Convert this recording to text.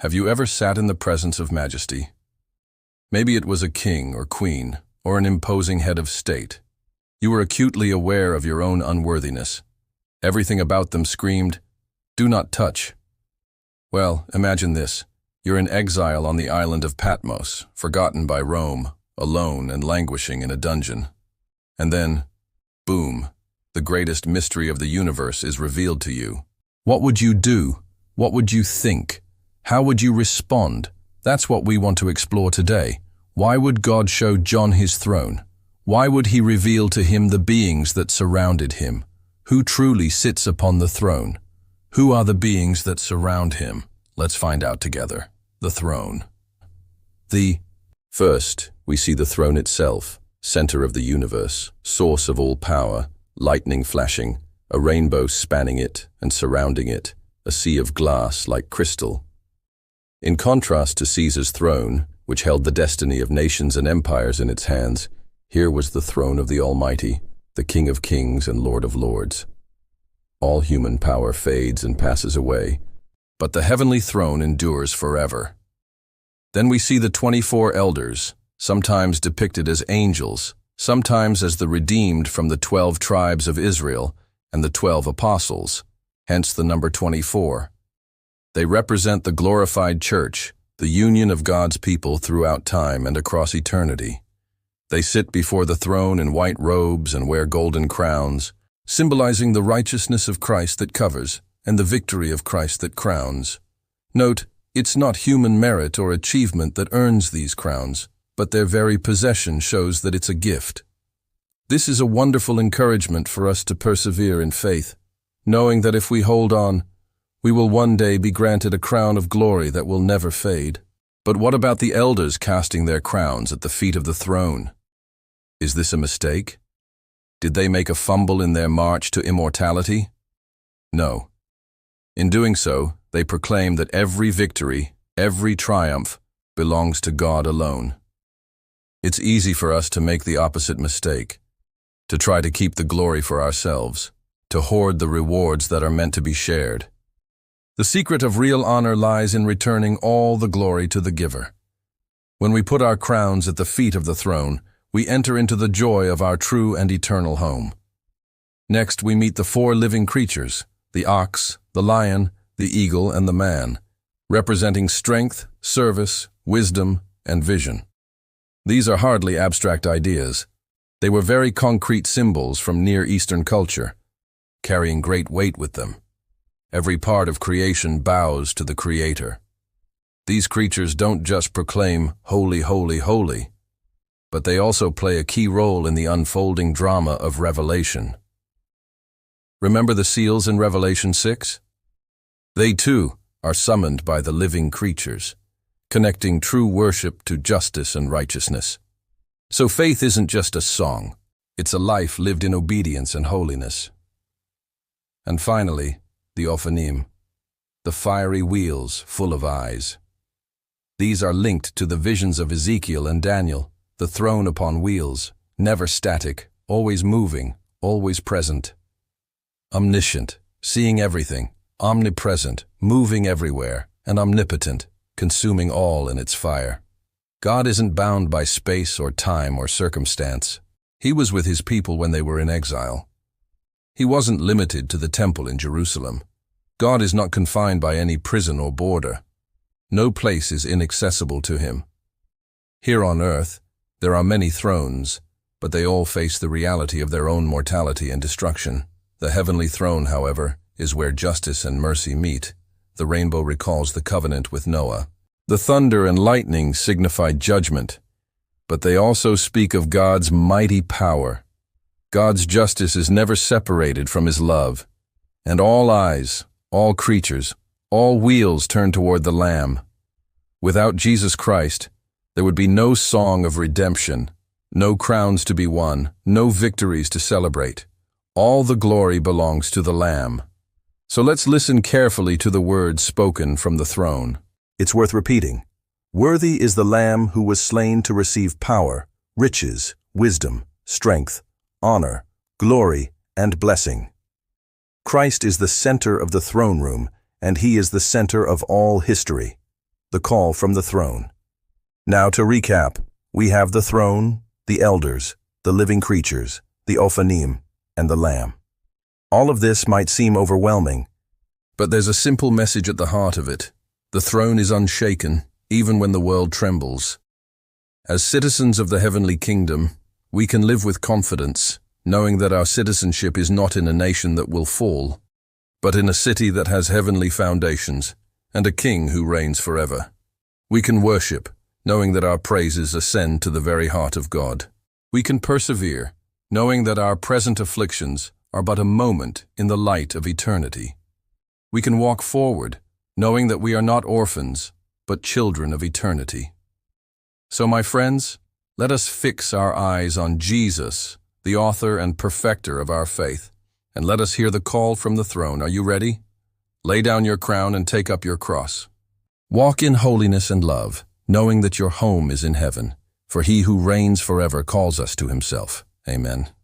Have you ever sat in the presence of majesty? Maybe it was a king or queen, or an imposing head of state. You were acutely aware of your own unworthiness. Everything about them screamed, "Do not touch." Well, imagine this. You're in exile on the island of Patmos, forgotten by Rome, alone and languishing in a dungeon. And then, boom, the greatest mystery of the universe is revealed to you. What would you do? What would you think? How would you respond? That's what we want to explore today. Why would God show John his throne? Why would he reveal to him the beings that surrounded him? Who truly sits upon the throne? Who are the beings that surround him? Let's find out together. The throne. First, we see the throne itself, center of the universe, source of all power, lightning flashing, a rainbow spanning it and surrounding it, a sea of glass like crystal. In contrast to Caesar's throne, which held the destiny of nations and empires in its hands, here was the throne of the Almighty, the King of Kings and Lord of Lords. All human power fades and passes away, but the heavenly throne endures forever. Then we see the 24 elders, sometimes depicted as angels, sometimes as the redeemed from the 12 tribes of Israel and the 12 apostles, hence the number 24. They represent the glorified church, the union of God's people throughout time and across eternity. They sit before the throne in white robes and wear golden crowns, symbolizing the righteousness of Christ that covers and the victory of Christ that crowns. Note, it's not human merit or achievement that earns these crowns, but their very possession shows that it's a gift. This is a wonderful encouragement for us to persevere in faith, knowing that if we hold on, we will one day be granted a crown of glory that will never fade. But what about the elders casting their crowns at the feet of the throne? Is this a mistake? Did they make a fumble in their march to immortality? No. In doing so, they proclaim that every victory, every triumph, belongs to God alone. It's easy for us to make the opposite mistake, to try to keep the glory for ourselves, to hoard the rewards that are meant to be shared. The secret of real honor lies in returning all the glory to the giver. When we put our crowns at the feet of the throne, we enter into the joy of our true and eternal home. Next, we meet the 4 living creatures, the ox, the lion, the eagle, and the man, representing strength, service, wisdom, and vision. These are hardly abstract ideas. They were very concrete symbols from Near Eastern culture, carrying great weight with them. Every part of creation bows to the Creator. These creatures don't just proclaim, "Holy, holy, holy," but they also play a key role in the unfolding drama of Revelation. Remember the seals in Revelation 6? They too are summoned by the living creatures, connecting true worship to justice and righteousness. So faith isn't just a song, it's a life lived in obedience and holiness. And finally, the Ophanim, the fiery wheels full of eyes. These are linked to the visions of Ezekiel and Daniel, the throne upon wheels, never static, always moving, always present. Omniscient, seeing everything, omnipresent, moving everywhere, and omnipotent, consuming all in its fire. God isn't bound by space or time or circumstance. He was with his people when they were in exile. He wasn't limited to the temple in Jerusalem. God is not confined by any prison or border. No place is inaccessible to him. Here on earth, there are many thrones, but they all face the reality of their own mortality and destruction. The heavenly throne, however, is where justice and mercy meet. The rainbow recalls the covenant with Noah. The thunder and lightning signify judgment, but they also speak of God's mighty power. God's justice is never separated from his love, and all eyes, all creatures, all wheels turn toward the Lamb. Without Jesus Christ, there would be no song of redemption, no crowns to be won, no victories to celebrate. All the glory belongs to the Lamb. So let's listen carefully to the words spoken from the throne. It's worth repeating. Worthy is the Lamb who was slain to receive power, riches, wisdom, strength, honor, glory, and blessing. Christ is the center of the throne room, and he is the center of all history. the call from the throne. Now to recap, we have the throne, the elders, the living creatures, the Ophanim, and the Lamb. All of this might seem overwhelming, but there's a simple message at the heart of it. The throne is unshaken, even when the world trembles. As citizens of the heavenly kingdom, we can live with confidence, knowing that our citizenship is not in a nation that will fall, but in a city that has heavenly foundations and a king who reigns forever. We can worship, knowing that our praises ascend to the very heart of God. We can persevere, knowing that our present afflictions are but a moment in the light of eternity. We can walk forward, knowing that we are not orphans, but children of eternity. So, my friends, let us fix our eyes on Jesus, the author and perfecter of our faith, and let us hear the call from the throne. Are you ready? Lay down your crown and take up your cross. Walk in holiness and love, knowing that your home is in heaven, for he who reigns forever calls us to himself. Amen.